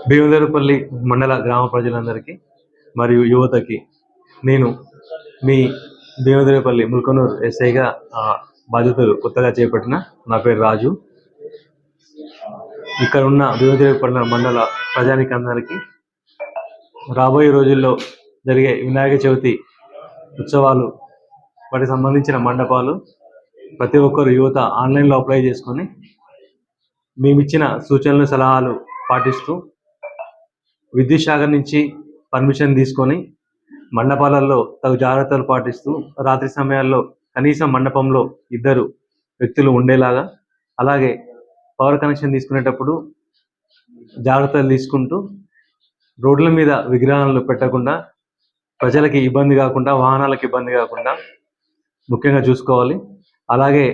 భీమదేవరపల్లి మండల గ్రామ ప్రజలందరికీ మరియు యువతకి నేను మీ భీమదేవరపల్లి ముల్కనూరు ఎస్ఐగా బాధ్యతలు కొత్తగా చేపట్టిన నా పేరు రాజు. ఇక్కడ ఉన్న భీమదేవరపల్లి మండల ప్రజానికందరికీ రాబోయే రోజుల్లో జరిగే వినాయక చవితి ఉత్సవాలు వాటికి సంబంధించిన మండపాలు ప్రతి ఒక్కరు యువత ఆన్లైన్లో అప్లై చేసుకొని మేమిచ్చిన సూచనలు సలహాలు పాటిస్తూ విద్యుత్ శాఖ నుంచి పర్మిషన్ తీసుకొని మండపాలలో తగు జాగ్రత్తలు పాటిస్తూ రాత్రి సమయాల్లో కనీసం మండపంలో 2 వ్యక్తులు ఉండేలాగా, అలాగే పవర్ కనెక్షన్ తీసుకునేటప్పుడు జాగ్రత్తలు తీసుకుంటూ రోడ్ల మీద విగ్రహాలను పెట్టకుండా ప్రజలకి ఇబ్బంది కాకుండా, వాహనాలకు ఇబ్బంది కాకుండా ముఖ్యంగా చూసుకోవాలి. అలాగే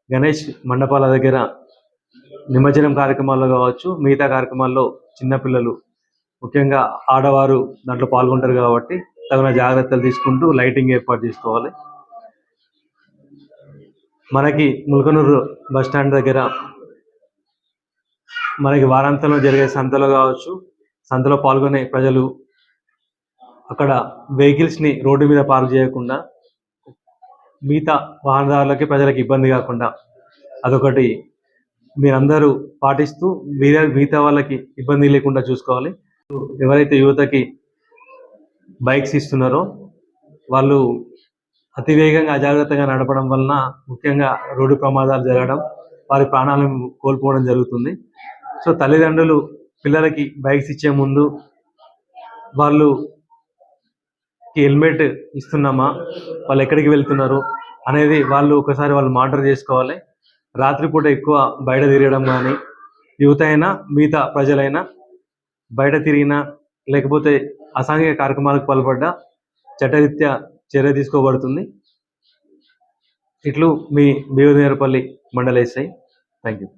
గణేష్ మండపాల దగ్గర నిమజ్జనం కార్యక్రమాల్లో కావచ్చు, మిగతా కార్యక్రమాల్లో చిన్నపిల్లలు ముఖ్యంగా ఆడవారు దాంట్లో పాల్గొంటారు కాబట్టి తగిన జాగ్రత్తలు తీసుకుంటూ లైటింగ్ ఏర్పాటు చేసుకోవాలి. మనకి ముల్కనూరు బస్టాండ్ దగ్గర మనకి వారాంతంలో జరిగే సంతలో కావచ్చు, సంతలో పాల్గొనే ప్రజలు అక్కడ వెహికల్స్ని రోడ్డు మీద పార్క్ చేయకుండా మిగతా వాహనదారులకి ప్రజలకు ఇబ్బంది కాకుండా అదొకటి మీరందరూ పాటిస్తూ మిగతా వాళ్ళకి ఇబ్బంది లేకుండా చూసుకోవాలి. ఎవరైతే యువతకి బైక్స్ ఇస్తున్నారో వాళ్ళు అతివేగంగా అజాగ్రత్తగా నడపడం వలన ముఖ్యంగా రోడ్డు ప్రమాదాలు జరగడం, వారి ప్రాణాలను కోల్పోవడం జరుగుతుంది. సో తల్లిదండ్రులు పిల్లలకి బైక్స్ ఇచ్చే ముందు వాళ్ళు హెల్మెట్ ఇస్తున్నామా, వాళ్ళు ఎక్కడికి వెళ్తున్నారు అనేది ఒకసారి వాళ్ళు మానిటర్ చేసుకోవాలి. రాత్రిపూట ఎక్కువ బయట తిరగడం కానీ, యువత అయినా మిగతా ప్రజలైనా బయట తిరిగినా లేకపోతే అసాంఘిక కార్యక్రమాలకు పాల్పడ్డా చట్టరీత్యా చర్య తీసుకోబడుతుంది. ఇట్లు మీ భీమదేవరపల్లి మండల ఎస్ఐ. Thank you.